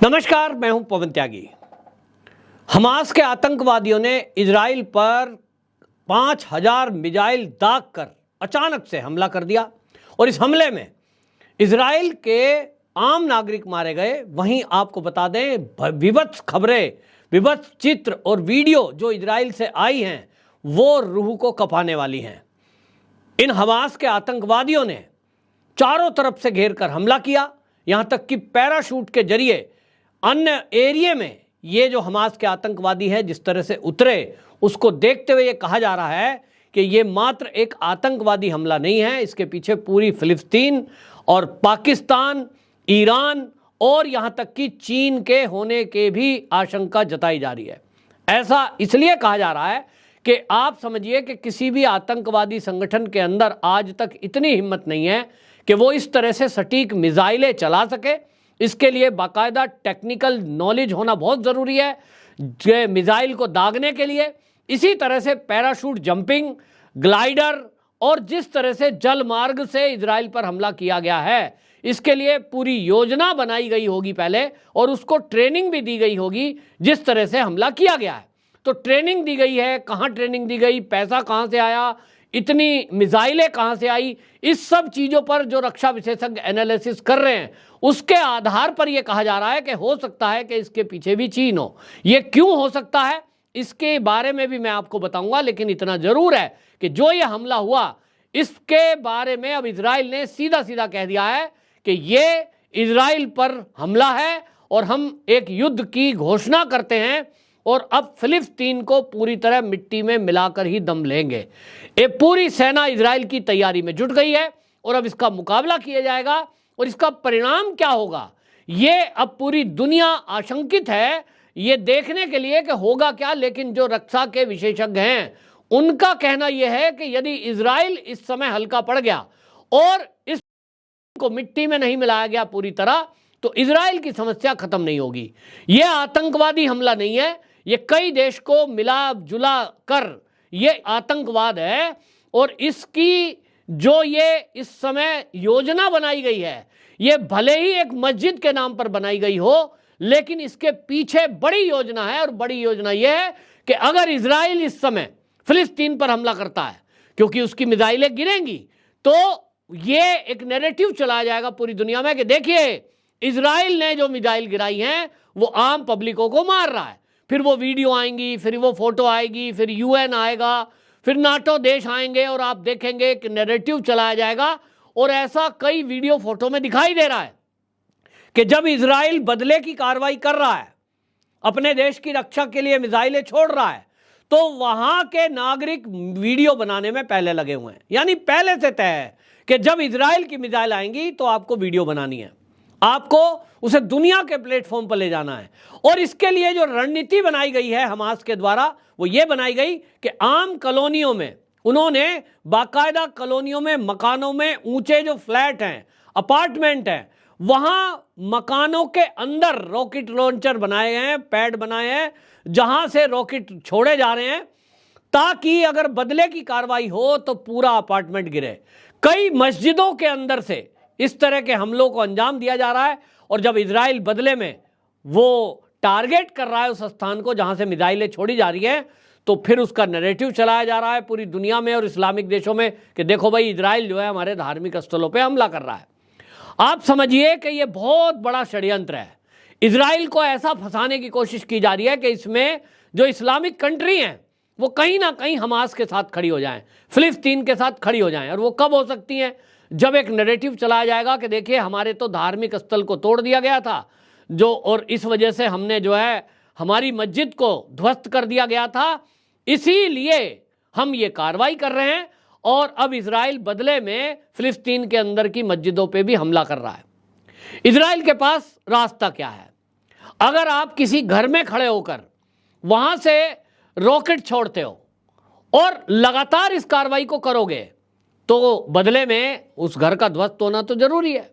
नमस्कार, मैं हूं पवन त्यागी। हमास के आतंकवादियों ने इजराइल पर 5000 मिसाइल दागकर अचानक से हमला कर दिया और इस हमले में इजराइल के आम नागरिक मारे गए। वहीं आपको बता दें, विभत्स खबरें, विभत्स चित्र और वीडियो जो इजराइल से आई हैं वो रूह को कँपाने वाली हैं। इन हमास के आतंकवादियों ने चारों तरफ से घेर कर हमला किया, यहां तक कि पैराशूट के जरिए अन्य एरिया में ये जो हमास के आतंकवादी है जिस तरह से उतरे, उसको देखते हुए ये कहा जा रहा है कि ये मात्र एक आतंकवादी हमला नहीं है, इसके पीछे पूरी फिलिस्तीन और पाकिस्तान, ईरान और यहां तक कि चीन के होने के भी आशंका जताई जा रही है। ऐसा इसलिए कहा जा रहा है कि आप समझिए कि किसी भी आतंकवादी संगठन के अंदर आज तक इतनी हिम्मत नहीं है कि वो इस तरह से सटीक मिसाइलें चला सके। इसके लिए बाकायदा टेक्निकल नॉलेज होना बहुत ज़रूरी है मिसाइल को दागने के लिए। इसी तरह से पैराशूट जंपिंग, ग्लाइडर और जिस तरह से जल मार्ग से इजराइल पर हमला किया गया है, इसके लिए पूरी योजना बनाई गई होगी पहले और उसको ट्रेनिंग भी दी गई होगी जिस तरह से हमला किया गया है। तो ट्रेनिंग दी गई है, कहाँ ट्रेनिंग दी गई, पैसा कहाँ से आया, इतनी मिसाइलें कहाँ से आई, इस सब चीज़ों पर जो रक्षा विशेषज्ञ एनालिसिस कर रहे हैं उसके आधार पर यह कहा जा रहा है कि हो सकता है कि इसके पीछे भी चीन हो। यह क्यों हो सकता है इसके बारे में भी मैं आपको बताऊंगा, लेकिन इतना जरूर है कि जो ये हमला हुआ इसके बारे में अब इजराइल ने सीधा सीधा कह दिया है कि ये इजराइल पर हमला है और हम एक युद्ध की घोषणा करते हैं और अब फिलिस्तीन को पूरी तरह मिट्टी में मिलाकर ही दम लेंगे। ये पूरी सेना इजराइल की तैयारी में जुट गई है और अब इसका मुकाबला किया जाएगा और इसका परिणाम क्या होगा ये अब पूरी दुनिया आशंकित है ये देखने के लिए कि होगा क्या। लेकिन जो रक्षा के विशेषज्ञ हैं उनका कहना यह है कि यदि इजराइल इस समय हल्का पड़ गया और इस को मिट्टी में नहीं मिलाया गया पूरी तरह, तो इजराइल की समस्या खत्म नहीं होगी। यह आतंकवादी हमला नहीं है, ये कई देश को मिला जुला कर ये आतंकवाद है और इसकी जो ये इस समय योजना बनाई गई है ये भले ही एक मस्जिद के नाम पर बनाई गई हो, लेकिन इसके पीछे बड़ी योजना है और बड़ी योजना ये है कि अगर इजराइल इस समय फिलिस्तीन पर हमला करता है, क्योंकि उसकी मिसाइलें गिरेंगी, तो ये एक नैरेटिव चलाया जाएगा पूरी दुनिया में कि देखिए इजराइल ने जो मिसाइल गिराई हैं वो आम पब्लिकों को मार रहा है। फिर वो वीडियो आएंगी, फिर वो फोटो आएगी, फिर यूएन आएगा, फिर नाटो देश आएंगे और आप देखेंगे कि नैरेटिव चलाया जाएगा। और ऐसा कई वीडियो फोटो में दिखाई दे रहा है कि जब इजराइल बदले की कार्रवाई कर रहा है, अपने देश की रक्षा के लिए मिसाइलें छोड़ रहा है, तो वहां के नागरिक वीडियो बनाने में पहले लगे हुए हैं। यानी पहले से तय है कि जब इजराइल की मिसाइल आएंगी तो आपको वीडियो बनानी है, आपको उसे दुनिया के प्लेटफॉर्म पर ले जाना है। और इसके लिए जो रणनीति बनाई गई है हमास के द्वारा वो ये बनाई गई कि आम कॉलोनियों में उन्होंने बाकायदा कॉलोनियों में, मकानों में, ऊंचे जो फ्लैट हैं, अपार्टमेंट हैं, वहां मकानों के अंदर रॉकेट लॉन्चर बनाए हैं, पैड बनाए हैं जहां से रॉकेट छोड़े जा रहे हैं ताकि अगर बदले की कार्रवाई हो तो पूरा अपार्टमेंट गिरे। कई मस्जिदों के अंदर से इस तरह के हमलों को अंजाम दिया जा रहा है और जब इजराइल बदले में वो टारगेट कर रहा है उस स्थान को जहां से मिसाइलें छोड़ी जा रही है, तो फिर उसका नैरेटिव चलाया जा रहा है पूरी दुनिया में और इस्लामिक देशों में कि देखो भाई इजराइल जो है हमारे धार्मिक स्थलों पे हमला कर रहा है। आप समझिए कि ये बहुत बड़ा षड्यंत्र है। इजराइल को ऐसा फंसाने की कोशिश की जा रही है कि इसमें जो इस्लामिक कंट्री हैं वो कहीं ना कहीं हमास के साथ खड़ी हो जाएं, फिलिस्तीन के साथ खड़ी हो जाएं। और वो कब हो सकती हैं? जब एक नैरेटिव चलाया जाएगा कि देखिए हमारे तो धार्मिक स्थल को तोड़ दिया गया था जो, और इस वजह से हमने जो है हमारी मस्जिद को ध्वस्त कर दिया गया था, इसीलिए हम ये कार्रवाई कर रहे हैं और अब इजराइल बदले में फिलिस्तीन के अंदर की मस्जिदों पे भी हमला कर रहा है। इजराइल के पास रास्ता क्या है? अगर आप किसी घर में खड़े होकर वहां से रॉकेट छोड़ते हो और लगातार इस कार्रवाई को करोगे तो बदले में उस घर का ध्वस्त होना तो जरूरी है।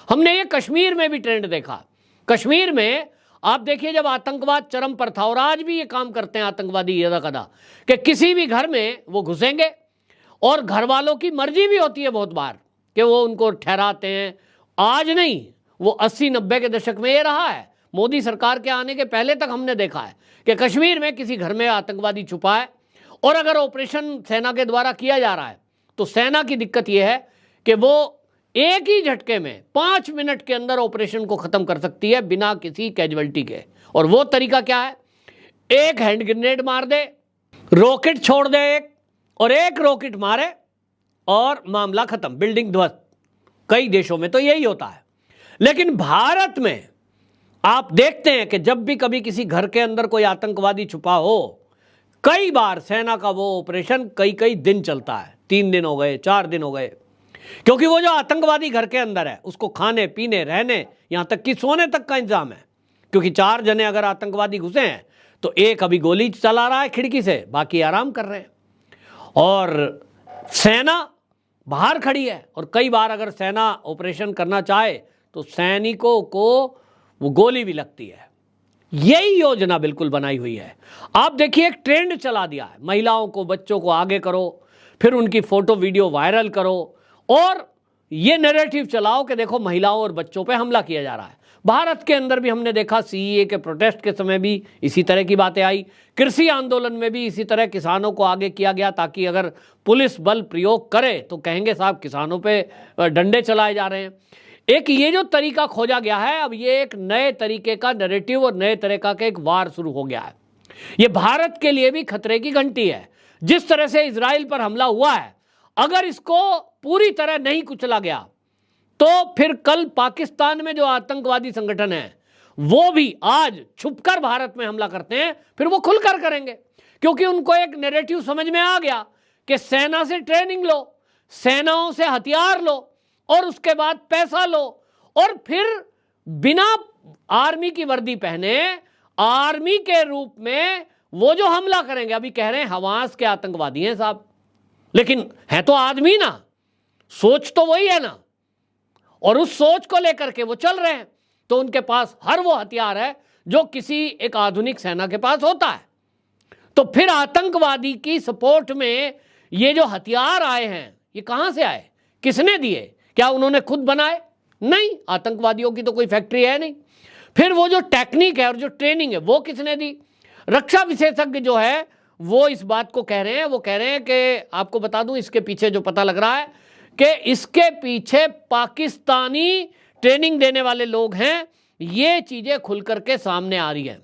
हमने ये कश्मीर में भी ट्रेंड देखा। कश्मीर में आप देखिए जब आतंकवाद चरम पर था, और आज भी ये काम करते हैं आतंकवादी यदा कदा, कि किसी भी घर में वो घुसेंगे और घर वालों की मर्जी भी होती है बहुत बार कि वो उनको ठहराते हैं। आज नहीं, वो 80-90 के दशक में ये रहा है, मोदी सरकार के आने के पहले तक हमने देखा है कि कश्मीर में किसी घर में आतंकवादी छुपा है और अगर ऑपरेशन सेना के द्वारा किया जा रहा है तो सेना की दिक्कत यह है कि वो एक ही झटके में 5 मिनट के अंदर ऑपरेशन को खत्म कर सकती है बिना किसी कैजुअल्टी के। और वो तरीका क्या है? एक हैंड ग्रेनेड मार दे, रॉकेट छोड़ दे एक, और एक रॉकेट मारे और मामला खत्म, बिल्डिंग ध्वस्त। कई देशों में तो यही होता है, लेकिन भारत में आप देखते हैं कि जब भी कभी किसी घर के अंदर कोई आतंकवादी छुपा हो, कई बार सेना का वो ऑपरेशन कई दिन चलता है। 3 दिन हो गए, 4 दिन हो गए, क्योंकि वो जो आतंकवादी घर के अंदर है उसको खाने पीने रहने यहां तक कि सोने तक का इंतजाम है। क्योंकि 4 जने अगर आतंकवादी घुसे हैं तो एक अभी गोली चला रहा है खिड़की से, बाकी आराम कर रहे हैं, और सेना बाहर खड़ी है। और कई बार अगर सेना ऑपरेशन करना चाहे तो सैनिकों को वो गोली भी लगती है। यही योजना बिल्कुल बनाई हुई है। आप देखिए, एक ट्रेंड चला दिया है, महिलाओं को बच्चों को आगे करो, फिर उनकी फोटो वीडियो वायरल करो और ये नैरेटिव चलाओ कि देखो महिलाओं और बच्चों पे हमला किया जा रहा है। भारत के अंदर भी हमने देखा, सीएए के प्रोटेस्ट के समय भी इसी तरह की बातें आई, कृषि आंदोलन में भी इसी तरह किसानों को आगे किया गया, ताकि अगर पुलिस बल प्रयोग करे तो कहेंगे साहब किसानों पे डंडे चलाए जा रहे हैं। एक ये जो तरीका खोजा गया है, अब ये एक नए तरीके का नैरेटिव और नए तरह का एक वार शुरू हो गया है। ये भारत के लिए भी खतरे की घंटी है। जिस तरह से इजराइल पर हमला हुआ है, अगर इसको पूरी तरह नहीं कुचला गया तो फिर कल पाकिस्तान में जो आतंकवादी संगठन है वो भी आज छुपकर भारत में हमला करते हैं, फिर वो खुलकर करेंगे, क्योंकि उनको एक नैरेटिव समझ में आ गया कि सेना से ट्रेनिंग लो, सेनाओं से हथियार लो और उसके बाद पैसा लो, और फिर बिना आर्मी की वर्दी पहने आर्मी के रूप में वो जो हमला करेंगे। अभी कह रहे हैं हमास के आतंकवादी हैं साहब, लेकिन है तो आदमी ना, सोच तो वही है ना, और उस सोच को लेकर के वो चल रहे हैं। तो उनके पास हर वो हथियार है जो किसी एक आधुनिक सेना के पास होता है। तो फिर आतंकवादी की सपोर्ट में ये जो हथियार आए हैं, ये कहां से आए, किसने दिए? क्या उन्होंने खुद बनाए? नहीं, आतंकवादियों की तो कोई फैक्ट्री है नहीं। फिर वो जो टेक्निक है और जो ट्रेनिंग है वो किसने दी? रक्षा विशेषज्ञ जो है वो इस बात को कह रहे हैं, वो कह रहे हैं कि आपको बता दूं, इसके पीछे जो पता लग रहा है कि इसके पीछे पाकिस्तानी ट्रेनिंग देने वाले लोग हैं। ये चीजें खुल करके सामने आ रही है।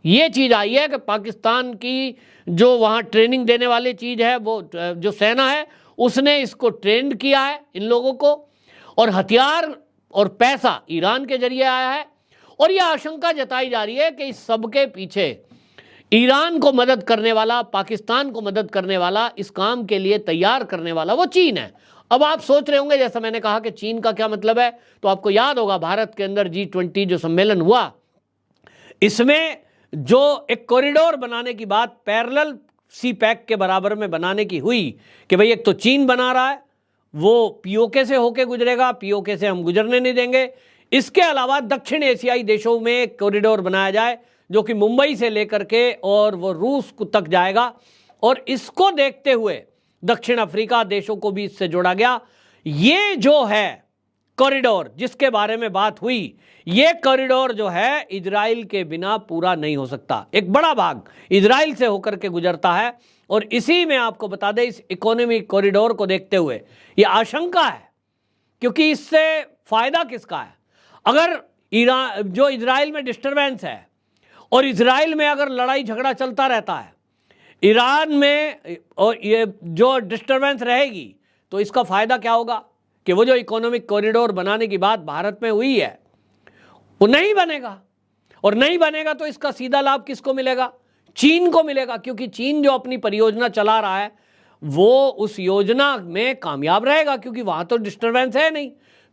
ये चीज आई है कि पाकिस्तान की जो वहां ट्रेनिंग देने वाली चीज है, वो जो सेना है उसने इसको ट्रेंड किया है इन लोगों को, और हथियार और पैसा ईरान के जरिए आया है। और यह आशंका जताई जा रही है कि इस सबके पीछे ईरान को मदद करने वाला, पाकिस्तान को मदद करने वाला, इस काम के लिए तैयार करने वाला वो चीन है। अब आप सोच रहे होंगे, जैसा मैंने कहा कि चीन का क्या मतलब है, तो आपको याद होगा भारत के अंदर G20 जो सम्मेलन हुआ, इसमें जो एक कॉरिडोर बनाने की बात पैरेलल सी पैक के बराबर में बनाने की हुई कि भाई एक तो चीन बना रहा है, वो पीओके से होके गुजरेगा, पीओके से हम गुजरने नहीं देंगे। इसके अलावा दक्षिण एशियाई देशों में एक कॉरिडोर बनाया जाए जो कि मुंबई से लेकर के और वो रूस तक जाएगा, और इसको देखते हुए दक्षिण अफ्रीका देशों को भी इससे जोड़ा गया। ये जो है कॉरिडोर जिसके बारे में बात हुई, ये कॉरिडोर जो है इजराइल के बिना पूरा नहीं हो सकता। एक बड़ा भाग इजराइल से होकर के गुजरता है, और इसी में आपको बता दें, इस इकोनॉमिक कॉरिडोर को देखते हुए ये आशंका है, क्योंकि इससे फायदा किसका है? अगर ईरान जो इजराइल में डिस्टरबेंस है और इजराइल में अगर लड़ाई झगड़ा चलता रहता है, ईरान में और ये जो डिस्टरबेंस रहेगी, तो इसका फायदा क्या होगा कि वो जो इकोनॉमिक कॉरिडोर बनाने की बात भारत में हुई है वो नहीं बनेगा, और नहीं बनेगा तो इसका सीधा लाभ किसको मिलेगा? चीन को मिलेगा, क्योंकि चीन जो अपनी परियोजना चला रहा है वो उस योजना में कामयाब रहेगा, क्योंकि वहां तो डिस्टरबेंस है नहीं।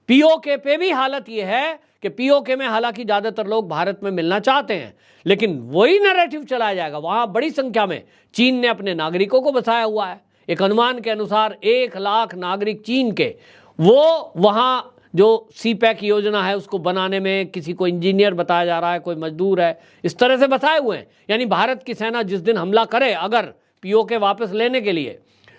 पीओके पे भी हालत ये है कि पीओके में हालांकि ज्यादातर लोग भारत में मिलना चाहते हैं, लेकिन वही नैरेटिव चलाया जाएगा। वहां बड़ी संख्या में चीन ने अपने नागरिकों को बसाया हुआ है। एक अनुमान के अनुसार 1 लाख नागरिक चीन के, वो वहां जो सीपैक योजना है उसको बनाने में किसी को इंजीनियर बताया जा रहा है, कोई मजदूर है, इस तरह से बसाए हुए हैं। यानी भारत की सेना जिस दिन हमला करे अगर पीओके वापस लेने के लिए,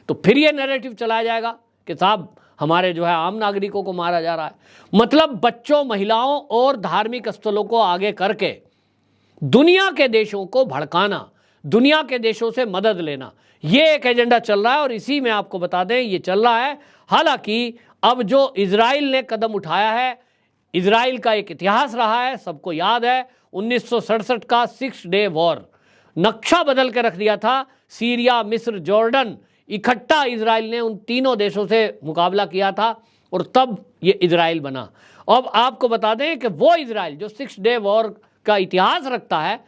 तो फिर ये नैरेटिव चलाया जाएगा कि साहब हमारे जो है आम नागरिकों को मारा जा रहा है। मतलब बच्चों, महिलाओं और धार्मिक स्थलों को आगे करके दुनिया के देशों को भड़काना, दुनिया के देशों से मदद लेना, ये एक एजेंडा चल रहा है। और इसी में आपको बता दें ये चल रहा है। हालांकि अब जो इजराइल ने कदम उठाया है, इजराइल का एक इतिहास रहा है, सबको याद है 1967 का 6 डे वॉर, नक्शा बदल के रख दिया था। सीरिया, मिस्र, जॉर्डन इकट्ठा इजराइल ने उन तीनों देशों से मुकाबला किया था और तब ये इजराइल बना। अब आपको बता दें कि वो इजराइल जो 6 डे वॉर का इतिहास रखता है,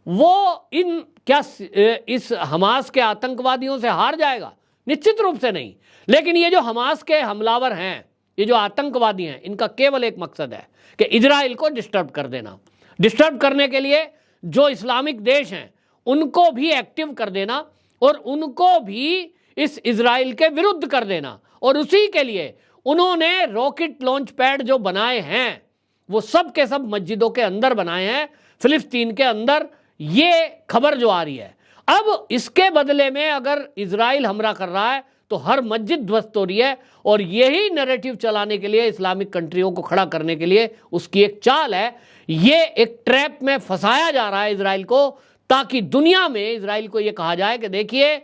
वो इस हमास के आतंकवादियों से हार जाएगा? निश्चित रूप से नहीं। लेकिन ये जो हमास के हमलावर हैं, ये जो आतंकवादी हैं, इनका केवल एक मकसद है कि इजराइल को डिस्टर्ब कर देना। डिस्टर्ब करने के लिए जो इस्लामिक देश हैं उनको भी एक्टिव कर देना और उनको भी इस इजराइल के विरुद्ध कर देना। और उसी के लिए उन्होंने रॉकेट लॉन्च पैड जो बनाए हैं वो सब के सब मस्जिदों के अंदर बनाए हैं, फिलिस्तीन के अंदर, ये खबर जो आ रही है। अब इसके बदले में अगर इजराइल हमला कर रहा है तो हर मस्जिद ध्वस्त हो रही है। और यही नैरेटिव चलाने के लिए, इस्लामिक कंट्रियों को खड़ा करने के लिए उसकी एक चाल है। ये एक ट्रैप में फंसाया जा रहा है इजराइल को, ताकि दुनिया में इजराइल को ये कहा जाए कि देखिए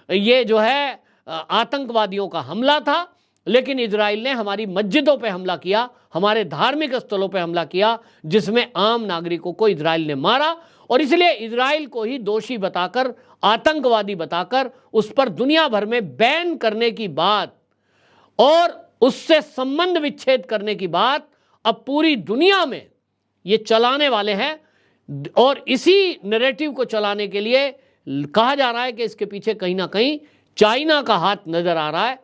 ये जो है आतंकवादियों का हमला था, लेकिन इजराइल ने हमारी मस्जिदों पे हमला किया, हमारे धार्मिक स्थलों पे हमला किया, जिसमें आम नागरिकों को इजराइल ने मारा। और इसलिए इजराइल को ही दोषी बताकर, आतंकवादी बताकर उस पर दुनिया भर में बैन करने की बात और उससे संबंध विच्छेद करने की बात अब पूरी दुनिया में ये चलाने वाले हैं। और इसी नैरेटिव को चलाने के लिए कहा जा रहा है कि इसके पीछे कहीं ना कहीं चाइना का हाथ नजर आ रहा है।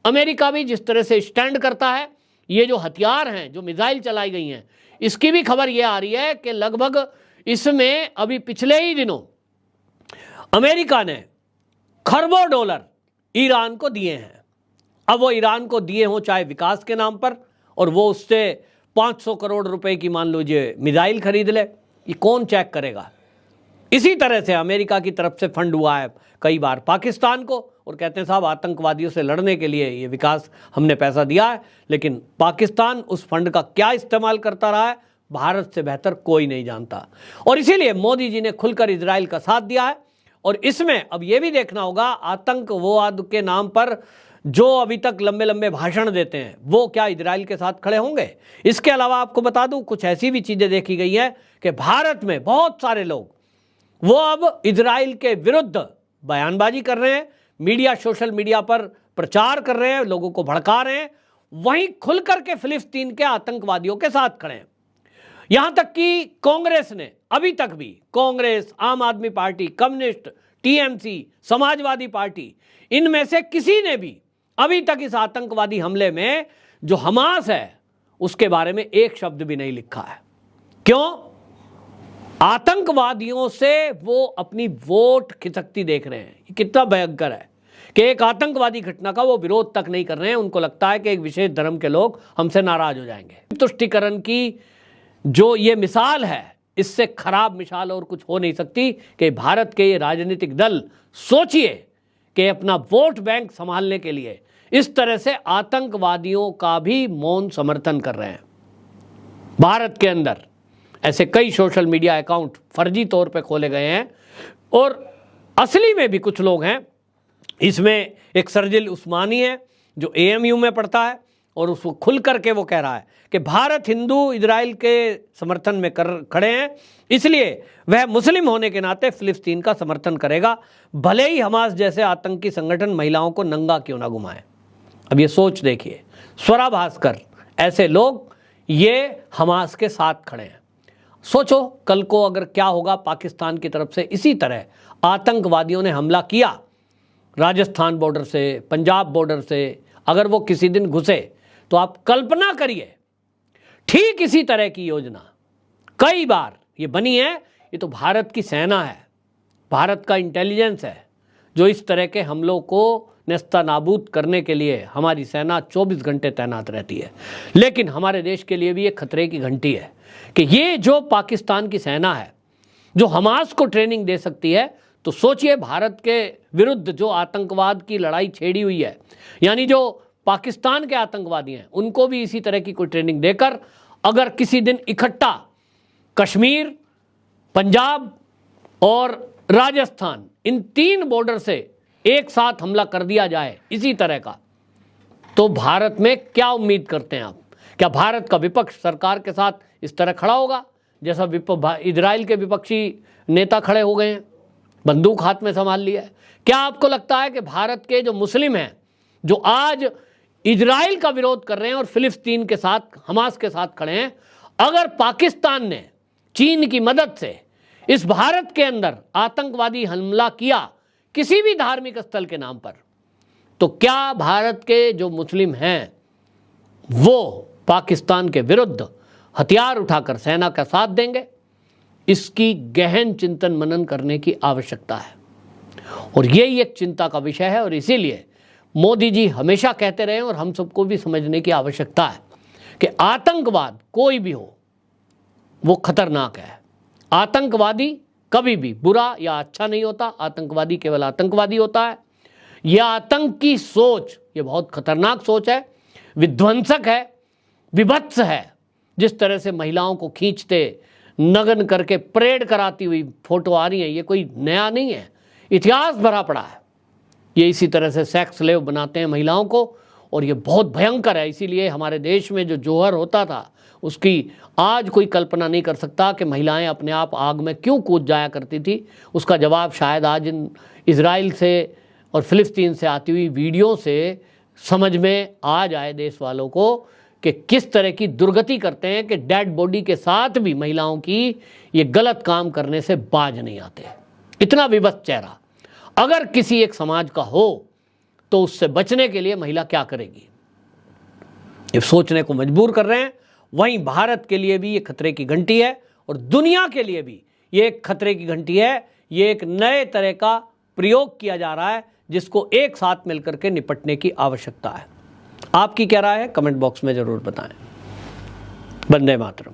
अमेरिका भी जिस तरह से स्टैंड करता है, ये जो हथियार हैं, जो मिसाइल चलाई गई हैं, इसकी भी खबर ये आ रही है कि लगभग इसमें अभी पिछले ही दिनों अमेरिका ने खरबों डॉलर ईरान को दिए हैं। अब वो ईरान को दिए हों चाहे विकास के नाम पर, और वो उससे 500 करोड़ रुपए की मान लीजिए मिसाइल खरीद ले, ये कौन चेक करेगा? इसी तरह से अमेरिका की तरफ से फंड हुआ है कई बार पाकिस्तान को, और कहते हैं साहब आतंकवादियों से लड़ने के लिए ये विकास हमने पैसा दिया है। लेकिन पाकिस्तान उस फंड का क्या इस्तेमाल करता रहा है, भारत से बेहतर कोई नहीं जानता। और इसीलिए मोदी जी ने खुलकर इजराइल का साथ दिया है। और इसमें अब ये भी देखना होगा, आतंकवाद के नाम पर जो अभी तक लंबे लंबे भाषण देते हैं वो क्या इजराइल के साथ खड़े होंगे? इसके अलावा आपको बता दूं कुछ ऐसी भी चीजें देखी गई हैं कि भारत में बहुत सारे लोग वो अब इजराइल के विरुद्ध बयानबाजी कर रहे हैं, मीडिया, सोशल मीडिया पर प्रचार कर रहे हैं, लोगों को भड़का रहे हैं, वहीं खुल करके फिलिस्तीन के आतंकवादियों के साथ खड़े हैं। यहां तक कि कांग्रेस ने अभी तक भी, कांग्रेस, आम आदमी party, communist, TMC, Samajwadi party, इनमें से किसी ने भी अभी तक इस आतंकवादी हमले में जो हमास है उसके बारे में एक शब्द भी नहीं लिखा है। क्यों? आतंकवादियों से वो अपनी वोट खिसकती देख रहे हैं। ये कितना भयंकर है कि एक आतंकवादी घटना का वो विरोध तक नहीं कर रहे हैं। उनको लगता है कि एक विशेष धर्म के लोग हमसे नाराज हो जाएंगे। तुष्टीकरण की जो ये मिसाल है, इससे खराब मिसाल और कुछ हो नहीं सकती कि भारत के ये राजनीतिक दल सोचिए कि अपना वोट बैंक संभालने के लिए इस तरह से आतंकवादियों का भी मौन समर्थन कर रहे हैं। भारत के अंदर ऐसे कई सोशल मीडिया अकाउंट फर्जी तौर पे खोले गए हैं और असली में भी कुछ लोग हैं। इसमें एक सरजिल उस्मानी है जो एएमयू में पढ़ता है और उसको खुल करके वो कह रहा है कि भारत हिंदू इजराइल के समर्थन में खड़े हैं, इसलिए वह मुस्लिम होने के नाते फिलिस्तीन का समर्थन करेगा, भले ही हमास जैसे आतंकी संगठन महिलाओं को नंगा क्यों ना घुमाए। अब ये सोच देखिए, स्वरा भास्कर, ऐसे लोग ये हमास के साथ खड़े हैं। सोचो कल को अगर क्या होगा, पाकिस्तान की तरफ से इसी तरह आतंकवादियों ने हमला किया राजस्थान बॉर्डर से, पंजाब बॉर्डर से, अगर वो किसी दिन घुसे तो आप कल्पना करिए, ठीक इसी तरह की योजना कई बार ये बनी है। ये तो भारत की सेना है, भारत का इंटेलिजेंस है जो इस तरह के हमलों को नेस्तनाबूद करने के लिए हमारी सेना 24 घंटे तैनात रहती है। लेकिन हमारे देश के लिए भी एक खतरे की घंटी है कि ये जो पाकिस्तान की सेना है जो हमास को ट्रेनिंग दे सकती है, तो सोचिए भारत के विरुद्ध जो आतंकवाद की लड़ाई छेड़ी हुई है, यानी जो पाकिस्तान के आतंकवादी हैं उनको भी इसी तरह की कोई ट्रेनिंग देकर अगर किसी दिन इकट्ठा कश्मीर, पंजाब और राजस्थान इन 3 बॉर्डर से एक साथ हमला कर दिया जाए इसी तरह का, तो भारत में क्या उम्मीद करते हैं आप? क्या भारत का विपक्ष सरकार के साथ इस तरह खड़ा होगा जैसा इजराइल के विपक्षी नेता खड़े हो गए हैं, बंदूक हाथ में संभाल लिया है? क्या आपको लगता है कि भारत के जो मुस्लिम हैं जो आज इजराइल का विरोध कर रहे हैं और फिलिस्तीन के साथ, हमास के साथ खड़े हैं, अगर पाकिस्तान ने चीन की मदद से इस भारत के अंदर आतंकवादी हमला किया किसी भी धार्मिक स्थल के नाम पर, तो क्या भारत के जो मुस्लिम हैं वो पाकिस्तान के विरुद्ध हथियार उठाकर सेना का साथ देंगे? इसकी गहन चिंतन मनन करने की आवश्यकता है और यही एक चिंता का विषय है। और इसीलिए मोदी जी हमेशा कहते रहे और हम सबको भी समझने की आवश्यकता है कि आतंकवाद कोई भी हो वो खतरनाक है। आतंकवादी कभी भी बुरा या अच्छा नहीं होता, आतंकवादी केवल आतंकवादी होता है। यह आतंक की सोच ये बहुत खतरनाक सोच है, विध्वंसक है, विभत्स है। जिस तरह से महिलाओं को खींचते नग्न करके परेड कराती हुई फोटो आ रही है, ये कोई नया नहीं है, इतिहास भरा पड़ा है। ये इसी तरह से सेक्स स्लेव बनाते हैं महिलाओं को और ये बहुत भयंकर है। इसीलिए हमारे देश में जो जौहर होता था उसकी आज कोई कल्पना नहीं कर सकता कि महिलाएं अपने आप आग में क्यों कूद जाया करती थी। उसका जवाब शायद आज इन इजराइल से और फिलिस्तीन से आती हुई वीडियो से समझ में आ जाए देश वालों को कि किस तरह की दुर्गति करते हैं कि डेड बॉडी के साथ भी महिलाओं की ये गलत काम करने से बाज नहीं आते। इतना विभत्स चेहरा अगर किसी एक समाज का हो तो उससे बचने के लिए महिला क्या करेगी, ये सोचने को मजबूर कर रहे हैं। वहीं भारत के लिए भी ये खतरे की घंटी है और दुनिया के लिए भी ये एक खतरे की घंटी है। ये एक नए तरह का प्रयोग किया जा रहा है जिसको एक साथ मिलकर के निपटने की आवश्यकता है। आपकी क्या राय है कमेंट बॉक्स में जरूर बताएं। वंदे मातरम।